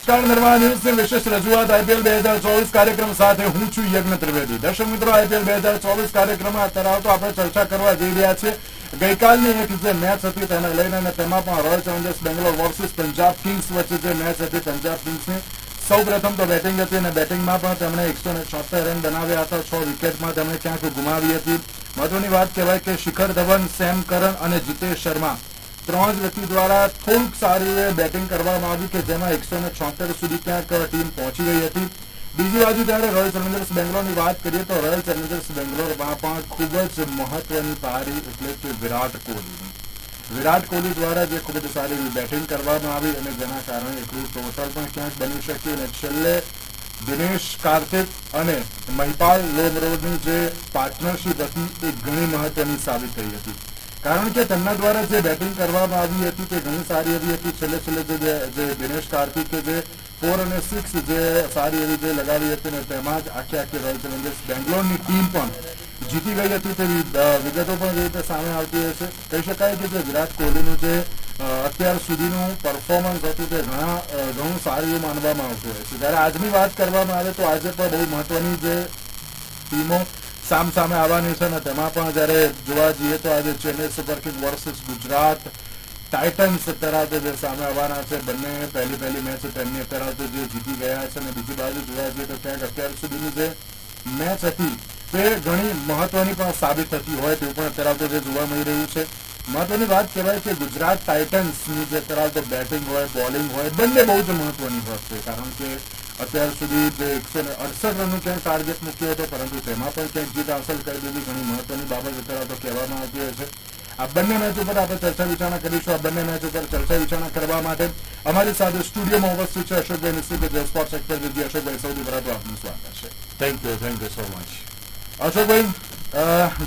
નમસ્કાર નિર્માણ ન્યૂઝની વિશેષ રજૂઆત આઈપીએલ 2024 કાર્યક્રમ સાથે હું છું યજ્ઞ ત્રિવેદી. દર્શક મિત્રો, આઈપીએલ 2024 કાર્યક્રમમાં અત્યારે તો આપણે ચર્ચા કરવા જઈ રહ્યા છીએ ગઈકાલની એક જે મેચ હતી તેને લઈને, અને તેમાં પણ Royal Challengers Bangalore versus Punjab Kings વચ્ચે જે મેચ હતી, પંજાબ કિંગ્સની સૌ પ્રથમ તો બેટિંગ હતી અને બેટિંગમાં પણ તેમણે 176 રન બનાવ્યા હતા. 6 વિકેટમાં તેમણે ક્યાંક ગુમાવી હતી. મહત્વની વાત કહેવાય કે શિખર ધવન, સેમ કરન અને જીતેશ શર્મા ત્રણ જ વ્યક્તિ દ્વારા થોડુંક સારી બેટિંગ કરવામાં આવી કે જેમાં 176 સુધી ક્યાંક ટીમ પહોંચી ગઈ હતી. બીજી બાજુ જ્યારે રોયલ ચેલેન્જર્સ બેંગ્લોરની વાત કરીએ તો રોયલ ચેલેન્જર્સ બેંગ્લોરમાં પણ ખૂબ જ મહત્વની પારી એટલે કે વિરાટ કોહલી દ્વારા જે ખૂબ જ સારી બેટિંગ કરવામાં આવી અને જેના કારણે એટલું ટોટલ પણ ક્યાંક બની શક્યું. અને છેલ્લે દિનેશ કાર્તિક અને મહિપાલ લોમરોડની જે પાર્ટનરશિપ હતી એ ઘણી મહત્વની સાબિત થઈ હતી, કારણ કે તેમના દ્વારા જે બેટિંગ કરવામાં આવી હતી તે ઘણી સારી એવી હતી. છેલ્લે જે દિનેશ કાર્તિકે જે 4 અને 6 જે સારી એવી જે લગાવી હતી ને તેમાં જ આખી રોયલ ચેલેન્જર્સ બેંગ્લોરની ટીમ પણ જીતી ગઈ હતી તેવી વિગતો પણ જે રીતે સામે આવતી હોય છે. કહી શકાય કે જે વિરાટ કોહલીનું જે અત્યાર સુધીનું પરફોર્મન્સ હતું તે ઘણું સારું એવું માનવામાં આવતું હોય છે. જ્યારે આજની વાત કરવામાં આવે તો આજે પણ બહુ મહત્વની જે ટીમો સામે આવવાની છે ને તેમાં પણ જ્યારે જોવા જઈએ તો આજે Chennai super Kings versus Gujarat Titans અત્યારે જે સામે આવવાના છે. બંને પહેલી મેચ તેમની અત્યારે જે જીતી ગયા છે અને બીજી બાજુ જોવા જઈએ તો ક્યાંક અત્યાર સુધીની જે મેચ હતી તે ઘણી મહત્વની પણ સાબિત થતી હોય તેવું પણ અત્યારે જે જોવા મળી રહ્યું છે. મહત્વની વાત કહેવાય કે ગુજરાત ટાઇટન્સની જે અત્યારે બેટિંગ હોય, બોલિંગ હોય, બંને બહુ જ મહત્વની હોય છે, કારણ કે અત્યાર સુધી જે 168 રનનું ક્યાંક ટાર્ગેટ મૂક્યો હતો પરંતુ તેમાં પણ ક્યાંક જીત હાંસલ કરી દીધી. ઘણી મહત્વની બાબત અત્યારે તો કહેવામાં આવતી હોય છે. આ બંને મેચ ઉપર આપણે ચર્ચા વિચારણા કરીશું. આ બંને મેચ ઉપર ચર્ચા વિચારણા કરવા માટે અમારી સાથે સ્ટુડિયોમાં ઉપસ્થિત છે અશોકભાઈ નિસ્તી, જે સ્પોર્ટ્સ એક્સપર્ટ છે. અશોકભાઈ, સૌથી પહેલા તો આપનું સ્વાગત છે. Thank you so much. અશોકભાઈ,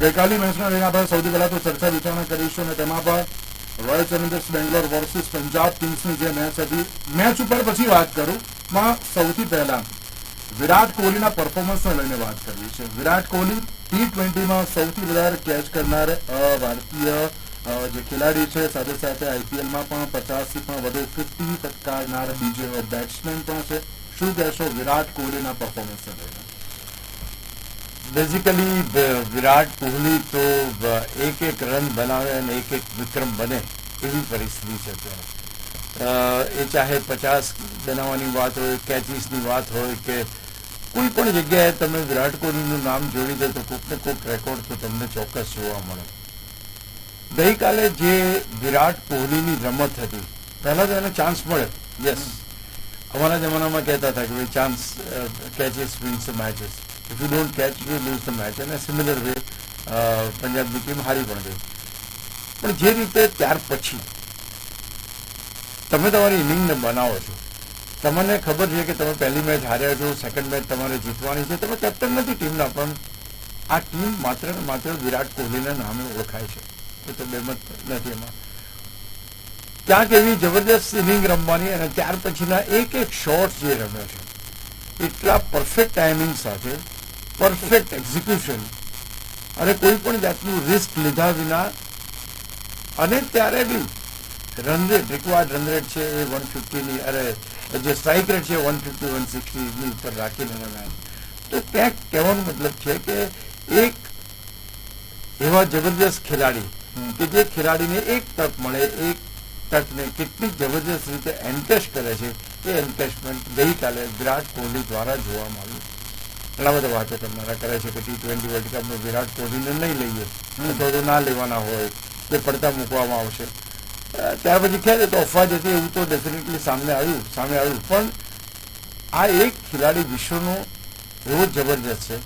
ગઈકાલની મેચને લઈને આપણે સૌથી પહેલા તો ચર્ચા વિચારણા કરીશું અને તેમાં પણ Royal Challengers Bangalore versus Punjab કિંગ્સની જે મેચ હતી, મેચ ઉપર પછી વાત કરું માં સૌથી પહેલા વિરાટ કોહલીના પરફોર્મન્સને લઈને વાત કરવી છે. વિરાટ કોહલી T20માં સૌથી વધારે કેચ કરનાર ભારતીય જે ખેલાડી છે, સાથે સાથે આઈપીએલમાં પણ 50થી પણ વધુ 50 ફટકારનાર બીજો બેટ્સમેન પણ છે. શું કહેશો વિરાટ કોહલીના પરફોર્મન્સને લઈને? બેઝિકલી વિરાટ કોહલી તો એક રન બનાવે અને એક વિક્રમ બને એવી પરિસ્થિતિ છે અત્યારે. એ ચાહે 50 બનાવવાની વાત હોય, કેચીસની વાત હોય કે કોઈ પણ જગ્યાએ તમે વિરાટ કોહલીનું નામ જોડી દો તો કોઈક ને કોઈક રેકોર્ડ તો તમને ચોક્કસ જોવા મળે. ગઈકાલે જે વિરાટ કોહલીની રમત હતી, પહેલા તો એને ચાન્સ મળે. યસ, અમારા જમાનામાં કહેતા હતા કે ભાઈ chance catches wins the matches, if you don't catch you lose the match. અને સિમિલર વે પંજાબની ટીમ હારી પણ ગઈ. પણ જે રીતે ત્યાર પછી તમે તમારી ઇનિંગને બનાવો છો, તમને ખબર છે કે તમે પહેલી મેચ હાર્યા છો, સેકન્ડ મેચ તમારે જીતવાની છે, તમે કેપ્ટન નથી ટીમના, પણ આ ટીમ માત્ર ને માત્ર વિરાટ કોહલીના નામે ઓળખાય છે. એ તો બેમત નથી એમાં. ક્યાંક એવી જબરદસ્ત ઇનિંગ રમવાની અને ત્યાર પછીના એક શોટ જે રમે છે એટલા પરફેક્ટ ટાઈમિંગ સાથે, પરફેક્ટ એક્ઝિક્યુશન અને કોઈ પણ જાતનું રિસ્ક લીધા વિના, અને ત્યારે બી run rate, required run rate છે એ 150ની, અરે જે સ્ટ્રાઇક રેટ છે 150-160ની ઉપર રાખીને રમ્યા. તો ક્યાંક કહેવાનો મતલબ છે કે એક એવા જબરદસ્ત ખેલાડી કે જે ખેલાડીને એક તક મળે, એક તકને કેટલી જબરદસ્ત રીતે એન્કેશ કરે છે, એ એન્કેશમેન્ટ ગઈકાલે વિરાટ કોહલી દ્વારા જોવા મળ્યું. ઘણા બધા વાતો કરનારા કરે છે કે T20 વર્લ્ડ કપમાં વિરાટ કોહલીને નહીં લઈએ તો ના લેવાના હોય કે પડતા મૂકવામાં આવશે. ત્યાર પછી ખ્યાલ તો અફવા જતી, એવું તો ડેફિનેટલી સામે આવ્યું. પણ આ એક ખેલાડી વિશ્વનો એવો જબરજસ્ત છે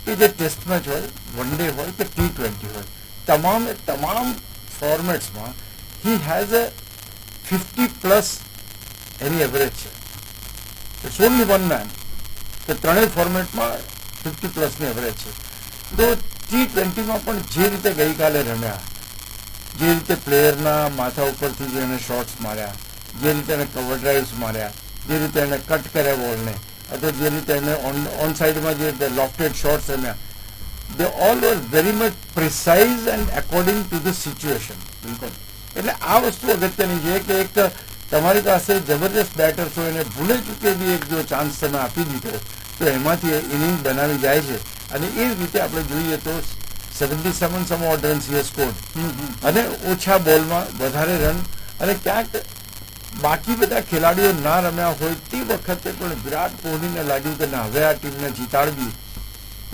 કે જે ટેસ્ટ મેચ હોય, વન ડે હોય કે T20 હોય, તમામ ફોર્મેટ્સમાં હી હેઝ અ 50+ એની એવરેજ છે. ઇટ્સ ઓનલી વન મેન કે ત્રણેય ફોર્મેટમાં 50+ની એવરેજ છે. તો T20માં પણ જે રીતે ગઈકાલે રમ્યા, જે રીતે પ્લેયરના માથા ઉપરથી જે એને શોટ્સ માર્યા, જે રીતે એને કવર ડ્રાઇવ્સ માર્યા, જે રીતે એને કટ કર્યા બોલને, અથવા જે રીતે એને ઓન સાઇડમાં જે લોફ્ટેડ શોટ્સ રમ્યા, they all were very much precise and according to the situation. બિલકુલ. એટલે આ વસ્તુ અગત્યની છે કે એક તમારી પાસે જબરજસ્ત બેટર છો, એને ભૂલે ચૂકે બી એક જો ચાન્સ તમે આપી દીધો તો એમાંથી ઇનિંગ બનાવી જાય છે. અને એ રીતે આપણે જોઈએ તો 77 સમ ઓડ રન્સ હી સ્કોર્ડ, અને ઓછા બોલમાં વધારે રન, અને ક્યાંક બાકી બધા ખેલાડીઓ ના રમ્યા હોય તે વખતે પણ વિરાટ કોહલીને લાગ્યું કે ના, હવે આ ટીમને જીતાડવી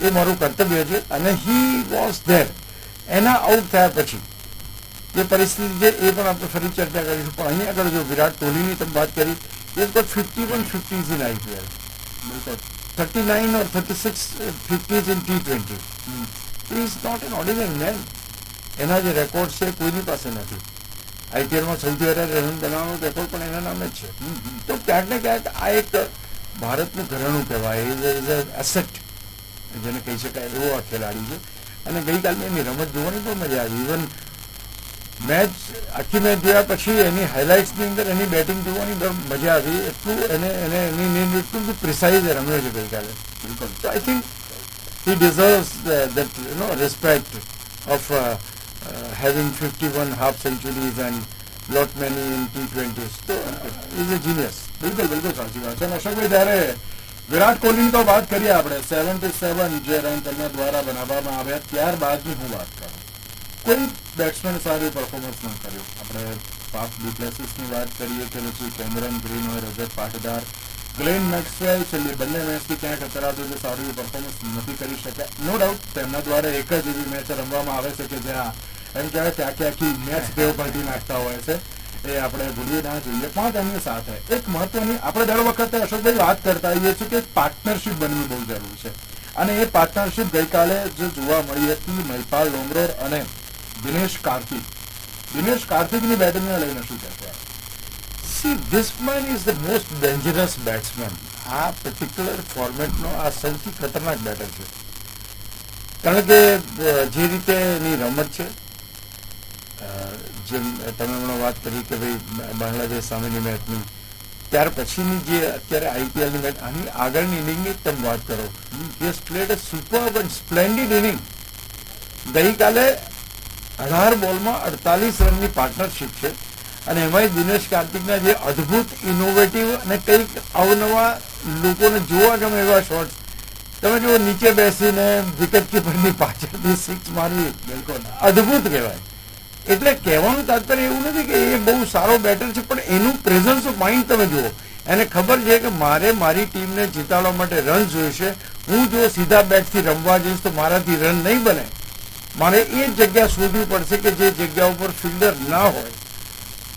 એ મારું કર્તવ્ય છે, અને હી વોઝ ધેર. એના આઉટ થયા પછી જે પરિસ્થિતિ છે એ પણ આપણે ફરી ચર્ચા કરીશું. પણ અહીં આગળ જો વિરાટ કોહલીની તમે વાત કરી, એ તો 51 50s in IPL, 39 or 36 50s in T20. He is not an ordinary man. એના જે રેકોર્ડ છે કોઈની પાસે નથી. આઈપીએલમાં સૌથી વધારે રન બનાવવાનો રેકોર્ડ પણ એના નામે જ છે. તો ક્યાંક ને ક્યાંક આ એક ભારતનું ઘરેણું કહેવાય, ઇઝ એસેટ જેને કહી શકાય એવો આ ખેલાડી છે. અને ગઈકાલની એની રમત જોવાની પણ મજા આવી. ઇવન મેચ આખી મેચ જોયા પછી એની હાઇલાઇટ્સની અંદર એની બેટિંગ જોવાની મજા આવી. એટલું એને એટલું પ્રિસાઇઝ રમ્યો છે ગઈકાલે. So I think he deserves that respect of having 51 half centuries and lot many in T20s. So he's a genius. બિલકુલ સાચી વાત છે. અશોકભાઈ, જ્યારે વિરાટ કોહલીની તો વાત કરીએ આપણે, 77 જે રન તેમના દ્વારા બનાવવામાં આવ્યા, ત્યારબાદની હું વાત કરું, કોઈ બેટ્સમેન સારું પરફોર્મન્સ ન કર્યું. આપણે ફાફ ડુપ્લેસિસની વાત કરીએ કે પછી કેમેરન ગ્રીન હોય, રજત પાટીદાર, ગ્લેન મેક્સવેલ, છેલ્લી બંને મેચથી ક્યાંક અથડાતું છે, સારું પરફોર્મન્સ નથી કરી શક્યા. નો ડાઉટ તેમના દ્વારા એક જ એવી મેચ રમવામાં આવે છે કે જ્યાં એમ કહેવાય કે આખી મેચ તેઓ પલટી નાખતા હોય છે, એ આપણે ભૂલવી ના જોઈએ. પણ તેમની સાથે એક મહત્વની આપણે દર વખતે અશોકભાઈ વાત કરતા હોઈએ છીએ કે પાર્ટનરશિપ બનવી બહુ જરૂરી છે, અને એ પાર્ટનરશિપ ગઈકાલે જે જોવા મળી હતી મહિપાલ લોંગરોર અને દિનેશ કાર્તિકની બેટિંગને લઈને શું કહેશો? See, this man is the most dangerous batsman. આ પર્ટિક્યુલર ફોર્મેટનો આ સૌથી ખતરનાક બેટર છે. કારણ કે જે રીતે એની રમત છે, જેમ તમે હમણાં વાત કરી કે ભાઈ બાંગ્લાદેશ સામેની મેચની, ત્યાર પછીની જે અત્યારે આઈપીએલની મેચ, આની આગળની ઇનિંગની જ તમે વાત કરો, he has played a superb and splendid inning. ગઈકાલે 18 બોલમાં 48 રનની પાર્ટનરશિપ છે, અને એમાંય દિનેશ કાર્તિકના જે અદ્ભુત ઇનોવેટિવ અને કંઈક અવનવા લોકોને જોવા ગમે એવા શોટ્સ, તમે જુઓ નીચે બેસીને વિકેટ કીપરની પાછળથી સિક્સ મારવી, બિલકુલ અદ્ભુત કહેવાય. એટલે કહેવાનું તાત્પર્ય એવું નથી કે એ બહુ સારો બેટર છે, પણ એનું પ્રેઝન્સ ઓફ માઇન્ડ તમે જુઓ. એને ખબર છે કે મારે મારી ટીમને જીતાડવા માટે રન જોઈશે. હું જો સીધા બેટથી રમવા જઈશ તો મારાથી રન નહીં બને. મારે એ જગ્યા શોધવી પડશે કે જે જગ્યા ઉપર ફિલ્ડર ના હોય.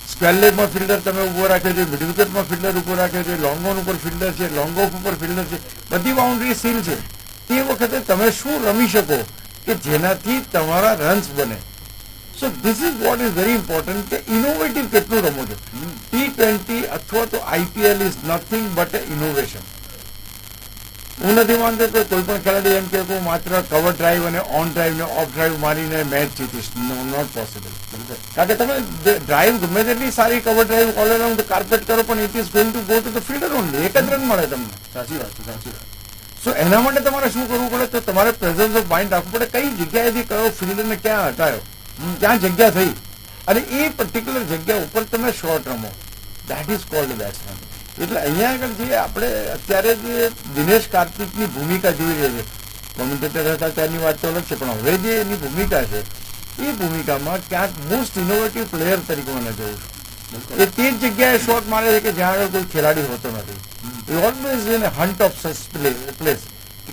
સ્ક્વેર લેગમાં ફિલ્ડર તમે ઉભો રાખ્યો છે, મિડ વિકેટમાં ફિલ્ડર ઉભો રાખ્યો છે, લોંગ ઓન ઉપર ફિલ્ડર છે, લોંગ ઓફ ઉપર ફિલ્ડર છે, બધી બાઉન્ડ્રી સીલ છે. તે વખતે તમે શું રમી શકો કે જેનાથી તમારા રન્સ બને. So this is what is very important કે ઇનોવેટિવ કેટલું રમો છો. T20 અથવા તો IPL is nothing but A innovation. હું નથી માનતો કે કોઈ પણ ખેલાડી એમ કે હું માત્ર કવર ડ્રાઈવ અને ઓન ડ્રાઈવ ને ઓફ ડ્રાઈવ મારીને મેચ જીતીશ. Not possible. કારણ કે તમે ડ્રાઈવ ગમે તેટલી સારી cover drive all around carpet કરો, પણ it is going to go to the fielder only. એક જ રન મળે તમને. સાચી વાત છે. સો એના માટે તમારે શું કરવું પડે? તો તમારે પ્રેઝન્સ ઓફ માઇન્ડ રાખવું પડે. કઈ જગ્યાએથી કયો ફિલ્ડરને ક્યાં હટાયો, ક્યાં જગ્યા થઈ, અને એ પર્ટિક્યુલર જગ્યા ઉપર તમે શોટ રમો. That is called batsman. એટલે અહીંયા આગળ જે આપણે અત્યારે જે દિનેશ કાર્તિકની ભૂમિકા જોઈ રહી છે, કોમેન્ટેટર હતા ત્યારની વાત તો અલગ છે, પણ હવે જે એની ભૂમિકા છે એ ભૂમિકામાં ક્યાંક મોસ્ટ ઇનોવેટિવ પ્લેયર તરીકે મને જોઉં છું. એ તે જ જગ્યાએ શોટ મારે છે કે જ્યાં આગળ કોઈ ખેલાડી હોતો નથી. એ always in hunt of such place,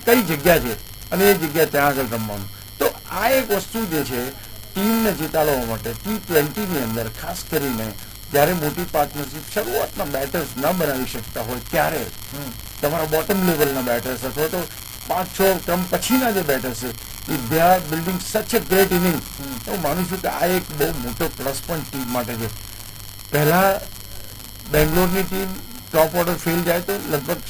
કઈ જગ્યા છે અને એ જગ્યા ત્યાં આગળ રમવાનું. તો આ એક વસ્તુ જે છે ટીમને જીતાડવા માટે T20ની અંદર ખાસ કરીને જ્યારે મોટી પાર્ટનરશિપ શરૂઆતના બેટર્સ ન બનાવી શકતા હોય ત્યારે તમારા બોટમ લેવલના બેટર્સ અથવા તો 5-6 ક્રમ પછીના જે બેટર્સ છે એ દે આર બિલ્ડિંગ સચ અ ગ્રેટ ઇનિંગ. હું માનું છું કે આ એક બહુ મોટો પ્લસ પોઈન્ટ ટીમ માટે છે. પહેલા બેંગ્લોરની ટીમ ટોપ ઓર્ડર ફેલ જાય તો લગભગ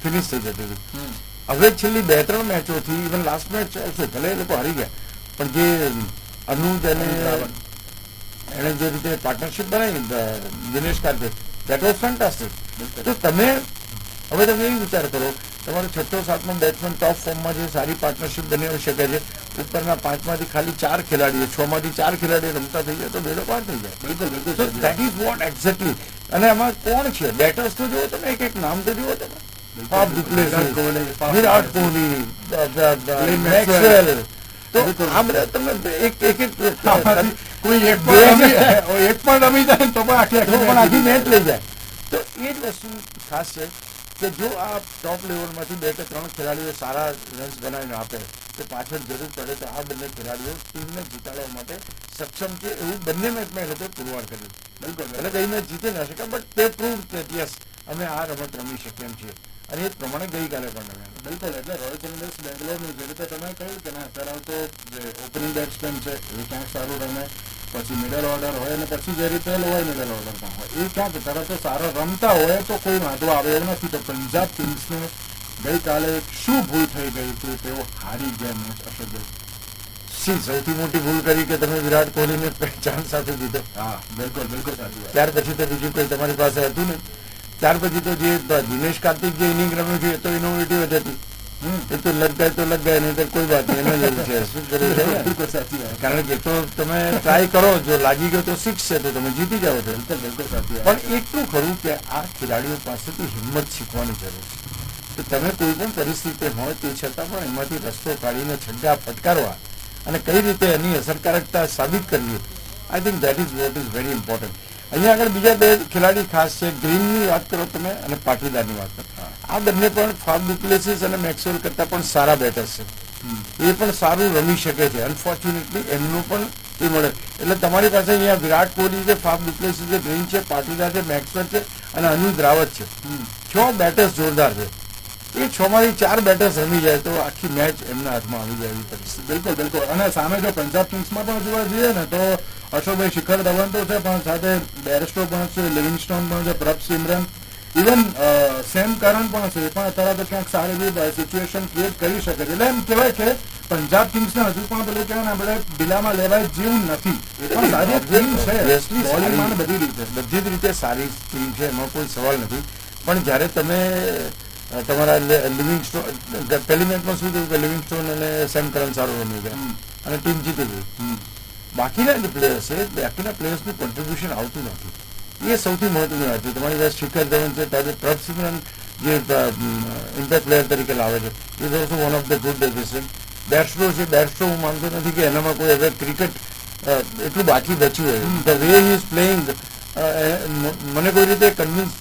ફિનિશ થઈ જતી હતી. હવે છેલ્લી 2-3 મેચોથી, ઇવન લાસ્ટ મેચ ભલે એ લોકો હારી ગયા, પણ જે અનુજ અને એણે જે રીતે પાર્ટનરશિપ બનાવી Dinesh Kartik, that was fantastic. તો તમે હવે તમે એ વિચાર કરો, તમારો 6-7મો બેટ્સમેન ટોપ ફોર્મમાં જે સારી પાર્ટનરશિપ બનાવી શકે છે, ઉપરના 5માંથી ખાલી 4 ખેલાડીઓ, 6માંથી 4 ખેલાડીઓ રમતા થઈ જાય તો બેડો પાર થઈ જાય. બિલકુલ. So that is what exactly અને એમાં કોણ છે બેટર્સ તો જુઓ તમે, એક એક નામ તો જુઓ તમે, Faf du Plessis, Virat Kohli, Maxwell, તો આ બધા તમે કોઈ એક પણ રમી જાય તો પણ આખી મેચ લઈ જાય. તો એ જ વસ્તુ ખાસ છે કે જો આ ટોપ લેવલમાંથી 2 કે 3 ખેલાડીઓ સારા રન્સ બનાવીને આપે તો પાછળ જરૂર પડે તો આ બંને ખેલાડીઓ ટીમને જીતાડવા માટે સક્ષમ છે, એવું બંને મેચમાં એ લોકોએ પુરવાર કર્યું. બિલકુલ, એટલે કઈ મેચ જીતી ના શકે, બટ તે પ્રૂવ કે યસ અમે આ રમત રમી શકીએ એમ છીએ, અને એ પ્રમાણે ગઈકાલે પણ રમ્યા. બિલકુલ, એટલે રોયલ ચેલેન્જર્સ બેંગ્લોરનું જે રીતે તમે કહ્યું કે ના અત્યારે તો જે ઓપનિંગ બેટ્સમેન છે એ ક્યાંક સારું રમે, પછી મિડલ ઓર્ડર હોય અને પછી જે રીતે લોઅર મિડલ ઓર્ડરમાં હોય એ ક્યાંક તરત સારા રમતા હોય તો કોઈ વાંધો આવે એવું નથી. તો પંજાબ કિંગ્સને ગઈકાલે શું ભૂલ થઈ ગઈ હતી તેઓ હારી ગયા મેચ? અશોકભાઈ, સૌથી મોટી ભૂલ કરી કે તમે વિરાટ કોહલીને ચાન્સ સાથે દીધો. હા, બિલકુલ બિલકુલ સાચી વાત. ત્યાર પછી તો બીજું કોઈ તમારી પાસે હતું ને. ત્યાર પછી તો જે દિનેશ કાર્તિક જે ઇનિંગ રમ્યું છે એ તો ઇનોવેટિવ જ હતી. એ તો લગ ગયા નહીં તો કોઈ વાત નહીં, એને જરૂર છે શું કરવું છે. બિલકુલ સાચી વાત. કારણ કે તો તમે ટ્રાય કરો, જો લાગી ગયો તો 6 છે તો તમે જીતી જાઓ છો. બિલકુલ સાચી વાત. પણ એટલું ખરું કે આ ખેલાડીઓ પાસેથી હિંમત શીખવાની જરૂર છે કે તમે કોઈ પણ પરિસ્થિતિ હોય તે છતાં પણ એમાંથી રસ્તો કાઢીને છગ્ગા ફટકારવા અને કઈ રીતે એની અસરકારકતા સાબિત કરવી. I think that is what is very important. અહીંયા આગળ બીજા 2 ખેલાડી ખાસ છે, ગ્રીનની વાત કરો તમે અને પાટીદારની વાત કરો. આ બંને પણ ફાફ ડુ પ્લેસિસ અને મેક્સવેલ કરતાં પણ સારા બેટર્સ છે. એ પણ સારું રમી શકે છે. અનફોર્ચ્યુનેટલી એમનું પણ એ મળે. એટલે તમારી પાસે અહીંયા વિરાટ કોહલી છે, ફાફ ડુ પ્લેસિસ છે, ગ્રીન છે, પાટીદાર છે, મેક્સવેલ છે અને અનુજ રાવત છે. 6 બેટર્સ જોરદાર છે. એ 6માંથી 4 બેટર્સ રમી જાય તો આખી મેચ એમના હાથમાં આવી જાય એવી પરિસ્થિતિ. બિલકુલ બિલકુલ. અને સામે જો પંજાબ કિંગ્સમાં પણ જોવા જઈએ ને તો અશોકભાઈ શિખર ધવન તો છે, પણ સાથે બેરસ્ટો પણ છે, લિવિંગસ્ટોન પણ છે, પ્રભ સિમરન, ઇવન સેમ કરન પણ છે. એ પણ અત્યારે તો ક્યાંક સારી એવી સિચ્યુએશન ક્રિએટ કરી શકે છે. એટલે એમ કહેવાય કે પંજાબ કિંગ્સને હજુ પણ પેલું કહેવાય ને આપણે ઢીલામાં લેવાય જેવું નથી. એ પણ સારી ટીમ છે, બોલિંગમાં બધી જ રીતે સારી ટીમ છે, એમાં કોઈ સવાલ નથી. પણ જ્યારે તમે તમારા લિવિંગસ્ટોન પહેલી મેચમાં શું થયું કે લિવિંગસ્ટોન અને સેમ કરન સારું રમી ગયા અને ટીમ જીતી ગઈ. બાકીના જે પ્લેયર્સ છે, બાકીના પ્લેયર્સનું કોન્ટ્રીબ્યુશન આવતું નથી. એ સૌથી મહત્વની વાત છે. તમારી પાસે શિખર ધવન છે, ત્યારે પ્રભ સિમરન જે ઇમ્પેક્ટ પ્લેયર તરીકે લાવે છે, is also one of the good addition. Bairstow છે, બેરસ્ટો હું માનતો નથી કે એનામાં કોઈ હવે ક્રિકેટ એટલું બાકી બચ્યું હોય. The way he is playing મને કોઈ રીતે કન્વિન્સ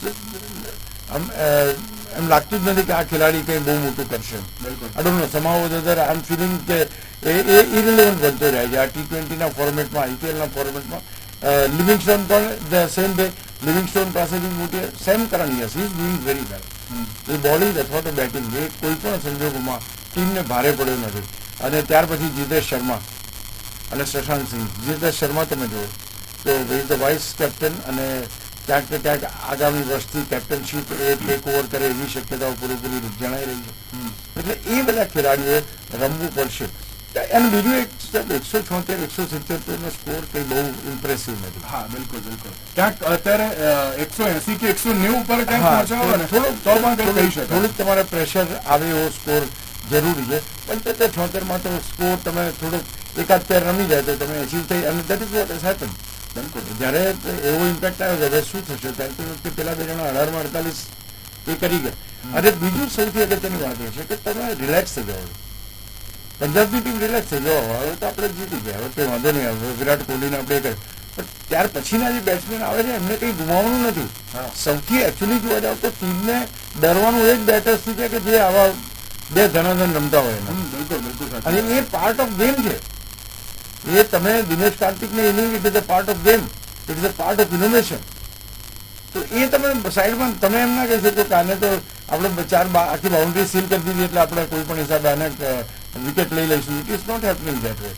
એમ લાગતું જ નથી કે આ ખેલાડી કંઈ બહુ મોટું કરશે. I don't know, સમાવો other I M feeling કે એ ઇરિલેવન્ટ બનતો જાય છે આ T20ના ફોર્મેટમાં, IPLના ફોર્મેટમાં. લિવિંગસ્ટોન પણ ધ સેમ વે, લિવિંગસ્ટોન પાસેથી મોટી Sam Curran, yes he is doing very well. એ બોલિંગ અથવા તો બેટિંગ એ કોઈ પણ સંજોગોમાં ટીમને ભારે પડ્યો નથી. અને ત્યાર પછી જીતેશ શર્મા અને શશાંક સિંહ. જીતેશ શર્મા તમે જુઓ તો ઇઝ ધ વાઇસ કેપ્ટન અને ક્યાંક ને ક્યાંક આગામી વર્ષથી કેપ્ટનશીપ એ ટેક ઓવર કરે એવી શક્યતાઓ પૂરેપૂરી જણાઈ રહી છે. એટલે એ બધા ખેલાડીઓએ રમવું પડશે. અને બીજું એક સ્ટેપ 176, 177 નો સ્કોર કંઈ બહુ ઇમ્પ્રેસિવ નથી. હા, બિલકુલ બિલકુલ. ક્યાંક અત્યારે 180 કે 190 પર ક્યાંક પહોંચાડો ને તો પણ કંઈ કહી શકાય. થોડુંક તમારે પ્રેશર આવે એવો સ્કોર જરૂરી છે. 75-76 માં તો સ્કોર તમે થોડોક એકાદ પેર રમી જાય તો તમે અચીવ થઈ, અને that is what has happen. બિલકુલ. જ્યારે એવો ઇમ્પેક્ટ આવ્યો હવે શું થશે, ત્યારે તે વખતે પેલા 2 જણા 18-48 એ કરી ગયા. અને બીજું સૌથી અગત્યની વાત એ છે કે તમે રિલેક્સ થઈ જાઓ. પંજાબની ટીમ રિલેક્સ થઈ જાઓ, હવે તો આપણે જીતી ગયા, હવે કંઈ વાંધો નહીં આવે, વિરાટ કોહલીને આપણે કર્યું. પણ ત્યાર પછીના જે બેટ્સમેન આવે છે એમને કંઈ ગુમાવવાનું નથી. સૌથી એકચ્યુઅલી જોવા જાવ તો ટીમને ડરવાનું એક બેટર શું છે કે જે આવા 2 ધનાધન રમતા હોય. બિલકુલ બિલકુલ. અને એ પાર્ટ ઓફ ગેમ છે. એ તમે દિનેશ કાર્તિકને inning, it is a part of game, it is a part of innovation. તો એ તમે સાઈડમાં તમે એમ ના કહી શકો કે આને તો આપણે 4 આખી બાઉન્ડ્રી સીલ કરી દીધી એટલે આપણે કોઈ પણ હિસાબે આને વિકેટ લઈ લઈશું. It is not happening that way.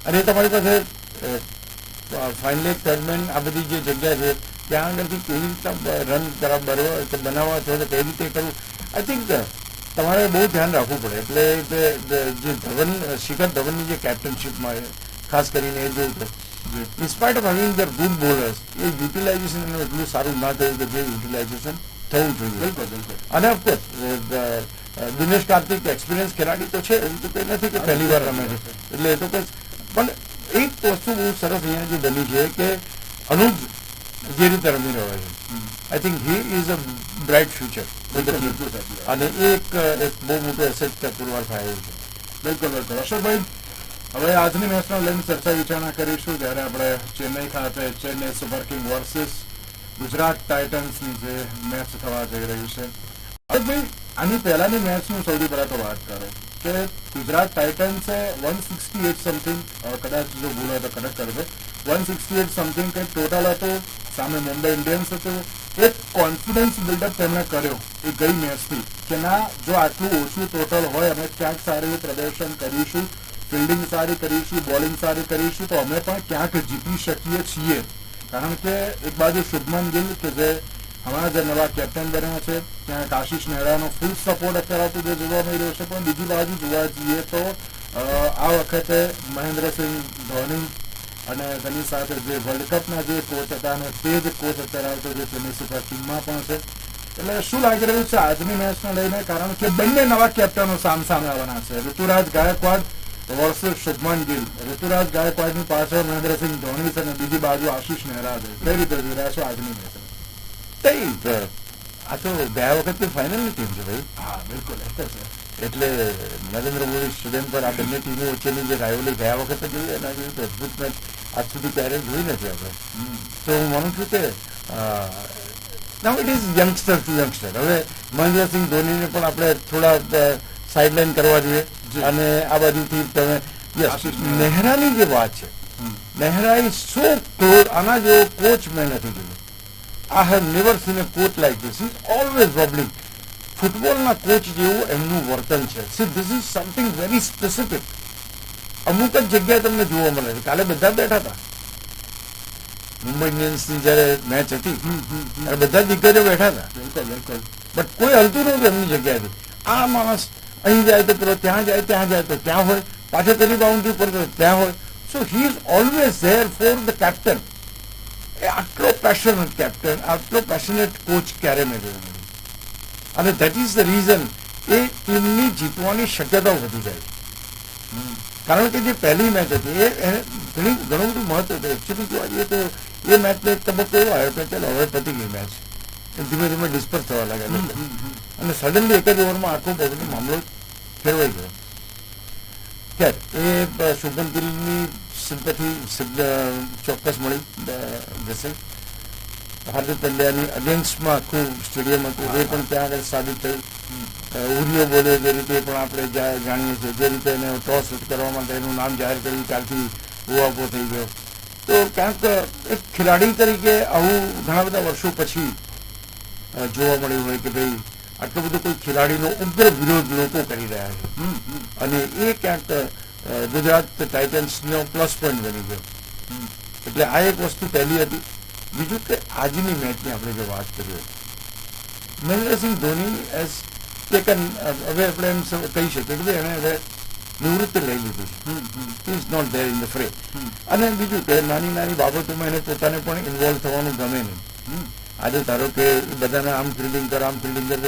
અને એ તમારી પાસે ફાઇનલી થર્ડમેન આ બધી જે જગ્યા છે ત્યાં આગળથી કેવી રીતના રન બનાવવા છો તો કઈ રીતે કરવું, આઈ થિંક તમારે બહુ ધ્યાન રાખવું પડે. એટલે જે શિખર ધવનની જે કેપ્ટનશીપમાં ખાસ કરીને એ જોયું તો in spite of having their good bowlers, એ યુટિલાઇઝેશન એનું એટલું સારું ના થયું કે જે યુટિલાઇઝેશન થવું જોઈએ. અને ઓફકોર્સ દિનેશ કાર્તિક એક્સપિરિયન્સ ખેલાડી તો છે, એવું તો કંઈ નથી કે પહેલી વાર રમે છે એટલે એ તો કંઈ. પણ એક વસ્તુ બહુ સરસ અહીંયા જે બની છે કે અનુજ જે રીતે રમી રહ્યો છે. I think he is a bright future બિલકુલ સાચી વાત. અને એક બહુ મોટો એસેટ પુરવાર થાય છે. બિલકુલ બિલકુલ. અશોકભાઈ, હવે આજની મેચને લઈને ચર્ચા વિચારણા કરીશું જ્યારે આપણે ચેન્નઈ ખાતે Chennai super king versus Gujarat ટાઇટન્સની જે મેચ થવા જઈ રહી છે. ભાઈ, આની પહેલાની મેચનું સૌથી પહેલા તો વાત કરો કે ગુજરાત ટાઇટન્સે 168 સમથિંગ, કદાચ જો ભૂલ હોય તો કનેક્ટ કરજો, 168 સમથિંગ કંઈક ટોટલ હતો, સામે મુંબઈ ઇન્ડિયન્સ હતું. એક કોન્ફિડન્સ બિલ્ડઅપ તેમણે કર્યો એ ગઈ મેચથી કે ના, જો આટલું ઓછું ટોટલ હોય, અમે ક્યાંક સારું પ્રદર્શન કરીશું, ફિલ્ડિંગ સારી કરીશું, બોલિંગ સારી કરીશું, તો અમે પણ ક્યાંક જીતી શકીએ છીએ. કારણ કે એક બાજુ શુભમન ગિલ કે જે હમણાં જે નવા કેપ્ટન બન્યા છે, ત્યાં આશિષ નેહરાનો ફૂલ સપોર્ટ અત્યારે જે જોવા મળી રહ્યો છે. પણ બીજી બાજુ જોવા જઈએ તો આ વખતે મહેન્દ્રસિંહ ધોની અને તેની સાથે જે વર્લ્ડ કપના જે કોચ હતા અને તે જ કોચ અત્યારે આવતો જે ચેન્નઈ સુપર કિંગમાં પણ છે. એટલે શું લાગી રહ્યું છે આજની મેચને લઈને? કારણ કે બંને નવા કેપ્ટનો સામે આવવાના છે. ઋતુરાજ ગાયકવાડ વર્સિસ શુભમન ગિલ. ઋતુરાજ ગાયકવાડની પાછળ મહેન્દ્રસિંહ ધોની છે અને બીજી બાજુ આશિષ નેહરા છે. કઈ રીતે જોઈ રહ્યા છો આજની મેચ? આ તો ગયા વખતની ફાઇનલની ટીમ છે ભાઈ. હા, બિલકુલ એ તો છે. એટલે નરેન્દ્ર મોદી સ્ટેડિયમ પર આ બંને ટીમો વચ્ચેની જે રાઇવલી ગયા વખતે જોઈએ એના જેવી અદભુત મેચ આજ સુધી ક્યારેય જોઈ નથી આપણે. તો હું માનું છું કે now it is youngster to youngster. હવે મહેન્દ્રસિંહ ધોનીને પણ આપણે થોડા સાઇડલાઇન કરવા જોઈએ. અને આ બાજુથી તમે નેહરાની જે વાત છે, નેહરા ઇઝ સો ક્લોઝ. આના જેવો કોચ મેં નથી જોયો. I have never seen a coach like this. He is always bubbling. ફૂટબોલના કોચ જેવું એમનું વર્તન છે. See, this is something very specific. અમુક જ જગ્યાએ તમને જોવા મળે છે. કાલે બધા બેઠા હતા મુંબઈ ઇન્ડિયન્સની જયારે મેચ હતી ત્યારે બધા દિગ્ગજો બેઠા હતા. બટ કોઈ હલતું નહોતું એમની જગ્યાએથી. આ માણસ અહીં જાય તો પેલો ત્યાં જાય, ત્યાં જાય તો ત્યાં હોય, પાછળ તેની બાઉન્ડ્રી પર ત્યાં હોય. So he is always there for the captain. આટલો પેશનેટ કેપ્ટન, આટલો પેશનેટ કોચ ક્યારે મેં જોયો નથી. અને ધેટ ઇઝ ધ રીઝન એ ટીમની જીતવાની શક્યતાઓ વધી જાય. કારણ કે જે પહેલી મેચ હતી એ ઘણું બધું મહત્વ હતું. એકચ્યુઅલી જોવા જઈએ તો એ મેચને એક તબક્કો એવો આવ્યો કે ચાલો હવે પતી ગઈ મેચ, ધીમે ધીમે ડિસ્પર્સ થવા લાગ્યા અને સડનલી એક જ ઓવરમાં આખો બધો મામલો ફેરવાઈ ગયો. ખેર, એ શુભમન ગિલની સિમ્પથી ચોક્કસ મળી જશે. હાર્દિક પંડ્યાની અગેન્સ્ટમાં આખું સ્ટેડિયમ હતું એ પણ ત્યાં આગળ સાબિત થયું. ઉરિયો બોલ્યો જે રીતે પણ આપણે જાણીએ છીએ, જે રીતે એને ટોસ કરવા માટે એનું નામ જાહેર કર્યું ત્યારથી ઉહાપો થઈ ગયો. તો ક્યાંક એક ખેલાડી તરીકે આવું ઘણા બધા વર્ષો પછી જોવા મળ્યું હોય કે ભાઈ આટલો બધો કોઈ ખેલાડીનો ઉગ્ર વિરોધ લોકો કરી રહ્યા છે. અને એ ક્યાંક ગુજરાત ટાઇટન્સનો પ્લસ પોઈન્ટ બની ગયો. એટલે આ એક વસ્તુ પહેલી હતી. બીજું કે આજની મેચની આપણે જો વાત કરીએ, મહેન્દ્રસિંહ ધોની એઝ ટેકન, હવે આપણે એમ કહી શકીએ કે એણે હવે નિવૃત્તિ લઈ લીધું છે. Is not there in the fray. અને બીજું કે નાની નાની બાબતોમાં એને પોતાને પણ ઇન્વોલ્વ થવાનું ગમે નહીં. આજે ધારો કે બધાને આમ ફિલ્ડિંગ કર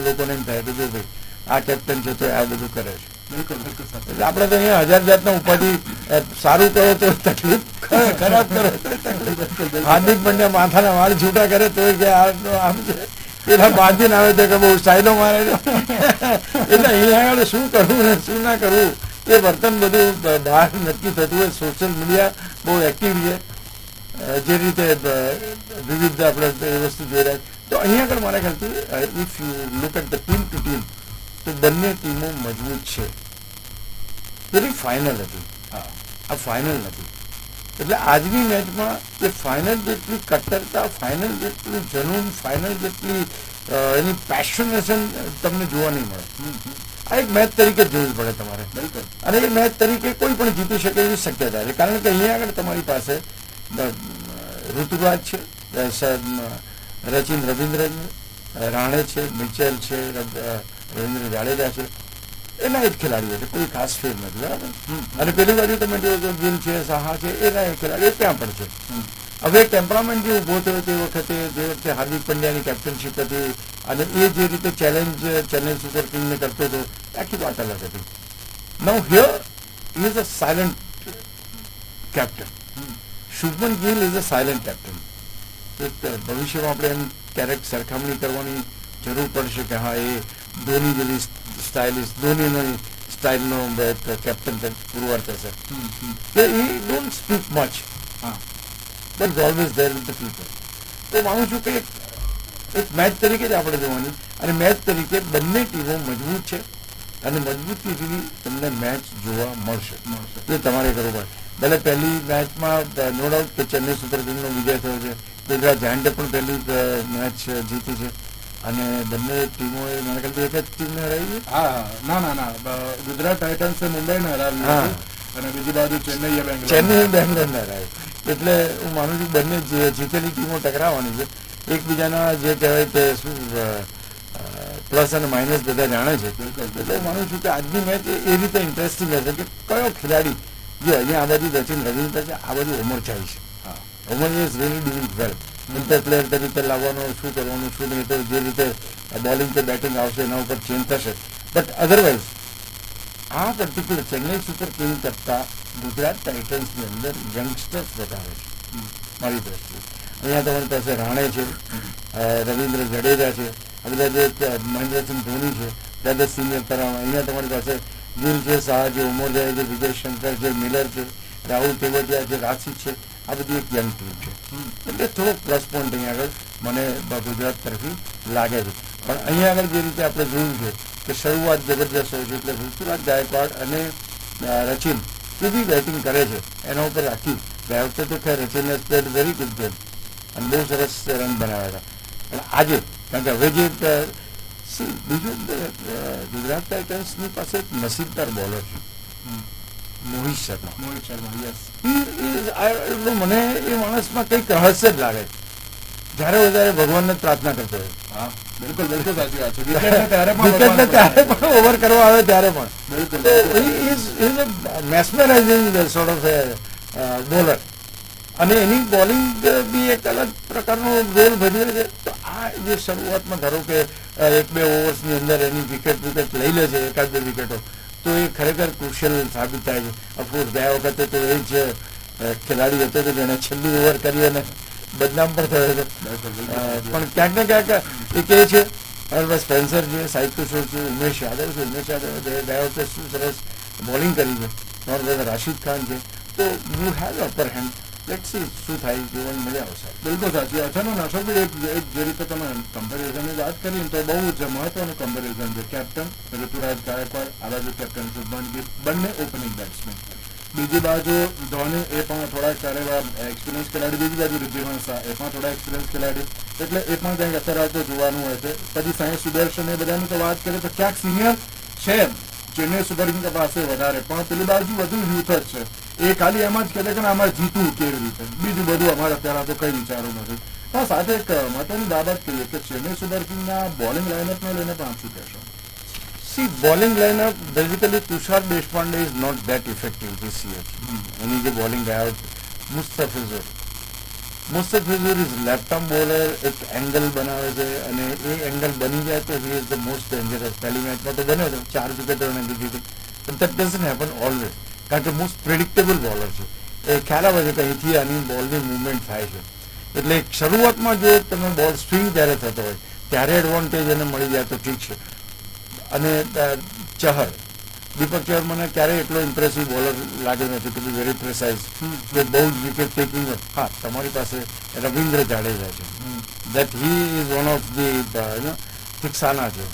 લોકોને એમ થાય કે જો ભાઈ આ કેપ્ટન છે તો આ બધું કરે છે. એટલે આપણે તો અહીંયા હજાર જાતના ઉપાધિ, સારું કરો તો તકલીફ, ખરાબ કરો તો તકલીફ. હાર્દિક પંડ્યા માથાના વાળ છૂટા કરે તો કે આમ છે, પેલા બાંધીને આવે છે કે બહુ સ્ટાઇલો મારે છે. એટલે અહીંયા આગળ શું કરવું ને શું ના કરવું એ વર્તન બધું બહાર નક્કી થતું હોય. સોશિયલ મીડિયા બહુ એક્ટિવ છે. જે રીતે વિવિધ આપણે એ વસ્તુ જોઈ રહ્યા. તો અહીંયા આગળ મારા ખ્યાલથી if you look at the team to team તો બંને ટીમો મજબૂત છે. પેલી ફાઇનલ હતી, આ ફાઇનલ નથી. એટલે આજની મેચમાં એ ફાઇનલ જેટલી કટ્ટરતા, ફાઇનલ જેટલું જનૂન, ફાઇનલ જેટલી એની પેશનેશન તમને જોવા નહીં મળે. આ એક મેચ તરીકે જોવી પડે તમારે. અને એ મેચ તરીકે કોઈ પણ જીતી શકે એવી શક્યતા છે. કારણ કે અહીંયા આગળ તમારી પાસે ઋતુરાજ છે, રચિન રવિન્દ્ર રાણે છે, મિચેલ છે, રવિન્દ્ર જાડેજા છે. એના એક ખેલાડીઓ છે, કોઈ ખાસ ફેર નથી. બરાબર. અને પેલી બાજુ તમે જો ગિલ છે, સાહા છે, એના એક ખેલાડીઓ ત્યાં પણ છે. હવે ટેમ્પરામેન્ટ જે ઉભો થયો તે વખતે હાર્દિક પંડ્યાની કેપ્ટનશીપ હતી અને એ જે રીતે ચેલેન્જ ચેન્નઈ સુપર કિંગને કરતો હતો આખી વાત અલગ હતી. Now here is a silent captain. Shubman Gill is a silent captain. ભવિષ્યમાં આપણે એમ ક્યારેક સરખામણી કરવાની જરૂર પડશે કે હા એ ધોની જેવી સ્ટાઇલિસ્ટ ધોનીની સ્ટાઇલનો કેપ્ટન પુરવાર થશે. he don't speak much, but is always there with the people. તો માનું છું કે એક મેચ તરીકે જ આપણે જોવાની, અને મેચ તરીકે બંને ટીમો મજબૂત છે અને મજબૂતીથી તમને મેચ જોવા મળશે. એ તમારે કરવું પડે. ભલે પહેલી મેચમાં નો ડાઉટ કે ચેન્નઈ સુપર કિંગનો વિજય થયો છે, ગુજરાત જાયન્ટે પણ પહેલી મેચ જીતી છે, અને બંને ટીમોએ મને ખ્યાલથી એક જ ટીમને હરાવી છે. ના ગુજરાત ટાઇટન્સે મુંબઈને હરાવી અને બીજી બાજુ ચેન્નઈએ બેંગ્લોરને હરાવી. એટલે હું માનું છું બંને જીતેલી ટીમો ટકરાવવાની છે. એકબીજાના જે કહેવાય કે શું પ્લસ અને માઇનસ બધા જાણે છે. એટલે માનું છું કે આજની મેચ એ રીતે ઇન્ટરેસ્ટિંગ હશે કે કયો ખેલાડી, જે અહીંયા આ બાજુ સચિન રવિન્દ્ર છે, આ બાજુ ઉમર ચાહી છે. ઉમર is really doing well. Inter player તરીકે લાવવાનું, શું કરવાનું શું નહીં, તો જે રીતે બોલિંગ કે બેટિંગ આવશે એના ઉપર ચેન્જ થશે. બટ અધરવાઇઝ આ પર્ટિક્યુલર ચેન્નઈ સુપર કિંગ કરતાં ગુજરાત ટાઇટન્સની અંદર યંગસ્ટર્સ વધારે છે મારી દ્રષ્ટિએ. અહીંયા તમારી પાસે રાણે છે, રવિન્દ્ર જડેજા છે, આ બધા જે મહેન્દ્રસિંહ ધોની છે, દાદા સિનિયર તરફ. અહીંયા તમારી પાસે ગિલ છે, શાહ છે, ઉમર જાય છે, વિજય શંકર છે, મિલર છે, રાહુલ તેવતિયા છે, રાશિદ છે. આ બધી એક યંગ ટીમ છે. એટલે થોડો પ્લસ પોઈન્ટ અહીંયા આગળ મને ગુજરાત તરફથી લાગે છે. પણ અહીંયા આગળ જે રીતે આપણે જોયું છે કે શરૂઆત જબરજસ્ત હોય છે, એટલે ઋતુરાજ ગાયકવાડ અને રચિન જે બી બેટિંગ કરે છે એના ઉપર રાખી. ગયા વખતે તો ખેર રચિને પ્લેડ વેરી ગુડ ગેમ અને બહુ સરસ રન બનાવ્યા હતા. પણ આજે કારણ કે હવે જે બીજું ગુજરાત ટાઇટન્સની પાસે એક નસીબદાર બોલર છે, મોહિત શર્મા. મને એ માણસમાં કંઈક રહસ્ય જ લાગે છે. જ્યારે વધારે ભગવાનને પ્રાર્થના કરતો હોય. બિલકુલ સાચી વાત છે. વિકેટને ત્યારે પણ ઓવર કરવા આવે ત્યારે પણ મેસ્મરાઇઝિંગ સોર્ટ ઓફ બોલર, અને એની બોલિંગ બી એક અલગ પ્રકારનો રોલ ભજવે છે. તો આ જે શરૂઆતમાં ધારો કે એક બે ઓવર્સની અંદર એની વિકેટ લઈ લે છે, એકાદ બે વિકેટો, તો એ ખરેખર ક્રુશિયલ સાબિત થાય છે. ઓફકોર્સ ગયા વખતે તો એ જ ખેલાડી હતો કે જેણે છેલ્લી ઓવર કરી અને બદનામ પણ થયો હતો. પણ ક્યાંક ને ક્યાંક એ કહે છે સ્પેન્સર છે, સાહિબ કિશોર છે, ઉમેશ યાદવ છે. ઉમેશ યાદવ ગયા વખતે શું સરસ બોલિંગ કરી છે. તમારી પાસે રાશિદ ખાન છે. તો you have upper hand. Let's see શું થાય, જોવાની મજા આવશે. બિલકુલ સાચી વાત છે. નશોભાઈ જે રીતે તમે કમ્પેરિઝનની વાત કરી તો બહુ જ મહત્વનું કમ્પેરિઝન છે. કેપ્ટન ઋતુરાજ ગાયકવાડ, આ બાજુ કેપ્ટન શુભમન ગિલ, બંને ઓપનિંગ બેટ્સમેન. બીજી બાજુ ધોની એ પણ થોડાક સારા એક્સપિરિયન્સ ખેલાડી. બીજી બાજુ રિદ્ધિમાન શાહ એ પણ થોડા એક્સપિરિયન્સ ખેલાડી. એટલે એ પણ કંઈક અસર આવતો જોવાનું હોય છે. પછી સાંઈ સુદર્શન એ બધાની તો વાત કરીએ તો ક્યાંક સિનિયર છે ચેન્નઈ સુપર કિંગ પાસે વધારે, પણ પેલી બાજુ વધુ યુથ જ છે. એ ખાલી એમ જ કહેશે કે અમારે જીતવું કેવી રીતે, બીજું બધું અમારે અત્યારે તો કઈ વિચારવું નથી. પણ સાથે એક મહત્વની બાબત કહીએ કે ચેન્નઈ સુપર કિંગના બોલિંગ લાઇનઅપને લઈને પણ આપ શું કહેશો? See, bowling lineup, basically Tushar Deshpande is not that effective this year. એની જે bowling out, Mustafizur is left arm bowler. એક એંગલ બનાવે છે અને એ એંગલ બની જાય તો he is the most dangerous. પહેલી મેચમાં તો બન્યો હતો 4 વિકેટો એને લીધી હતી, પણ દેટ ડઝન્ટ હેપન ઓલવેઝ, કારણ કે મોસ્ટ પ્રેડિક્ટેબલ બોલર છે. એ ખ્યાલ આવે છે કે અહીંથી આની બોલની મુવમેન્ટ થાય છે. એટલે શરૂઆતમાં જો તમે બોલ સ્વિંગ જ્યારે થતો હોય ત્યારે એડવાન્ટેજ એને મળી જાય તો ઠીક છે. અને ચહર, દીપક ચહર મને ક્યારેય એટલો ઇમ્પ્રેસિવ બોલર લાગ્યો નથી. ટુ બી વેરી પ્રિસાઇઝ, કે બહુ જ વિકેટ ટેકિંગ. હા, તમારી પાસે રવિન્દ્ર જાડેજા છે, that he is one of the ફિક્સાના છે.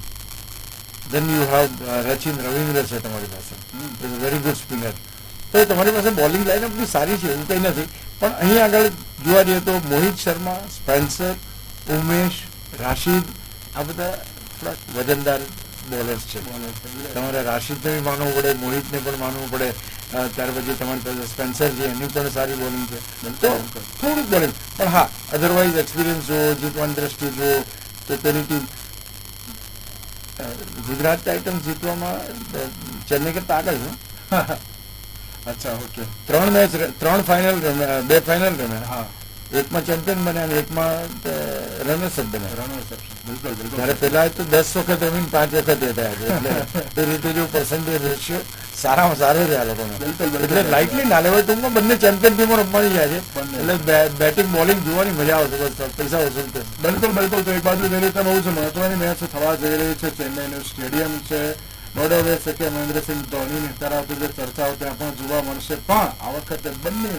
Then you have Rachin Ravindra છે તમારી પાસે, ઇઝ વેરી ગુડ સ્પિનર. તો તમારી પાસે બોલિંગ લાઇનઅપ બી સારી છે, એવું કંઈ નથી. પણ અહીં આગળ જોવા જઈએ તો મોહિત શર્મા, સ્પેન્સર, ઉમેશ, રાશિદ, આ બધા થોડાક વજનદાર બોલર્સ છે. તમારે રાશિદને બી માનવું પડે, મોહિતને પણ માનવું પડે. ત્યાર પછી તમારી પાસે સ્પેન્સર છે, એની પણ સારી બોલિંગ છે. તો થોડુંક બોલિંગ, પણ હા અધરવાઇઝ એક્સપિરિયન્સ જો જીતવાની દ્રષ્ટિએ જો તો તેની ટીમ ગુજરાત ટાઇટન્સ જીતવામાં ચેન્નઈ કરતા આગળ છે. અચ્છા, ઓકે. 3 મેચ, 3 ફાઇનલ રમ્યા, 2 ફાઇનલ રમ્યા. હા, એકમાં ચેમ્પિયન બન્યા અને એકમાં રનર્સઅપ બન્યા. જ્યારે પેલા તો 10 વખત રમીને 5 વખત થયા છે. એટલે એ રીતે જો પર્સન્ટેજ રેશિયો સારામાં સારું છે આ લોકોને. બિલકુલ, બિલકુલ. એટલે લાઇટલી ના લેવાય. ટૂંકમાં બંને ચેમ્પિયન ટીમો રમવાની જાય છે, બંને. એટલે બેટિંગ બોલિંગ જોવાની મજા આવશે. બસ પૈસા વસૂલ છે. બિલકુલ બિલકુલ. તો એક બાજુ જે રીતે બહુ જ મહત્વની મેચ થવા જઈ રહી છે, ચેન્નઈનું સ્ટેડિયમ છે, નો ડાઉટ છે કે મહેન્દ્રસિંહ ધોનીની અત્યારે આવતી જે ચર્ચાઓ ત્યાં પણ જોવા મળશે, પણ આ વખતે બંને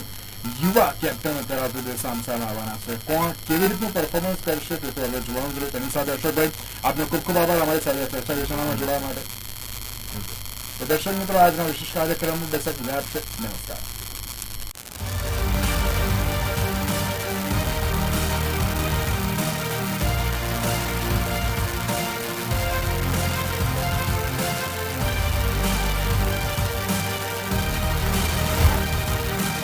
યુવા કેપ્ટન અત્યારે આવતી જે સામસામે આવવાના છે. કોણ કેવી રીતનું પરફોર્મન્સ કરશે તે તો હવે જોવાનું જોઈએ. તેની સાથે અશોકભાઈ, આપનો ખૂબ ખૂબ આભાર અમારી સાથે ચર્ચા વિચારણામાં જોડાવા માટે. તો દર્શક મિત્રો, આજના વિશેષ કાર્યક્રમ બસ જ છે. નમસ્કાર.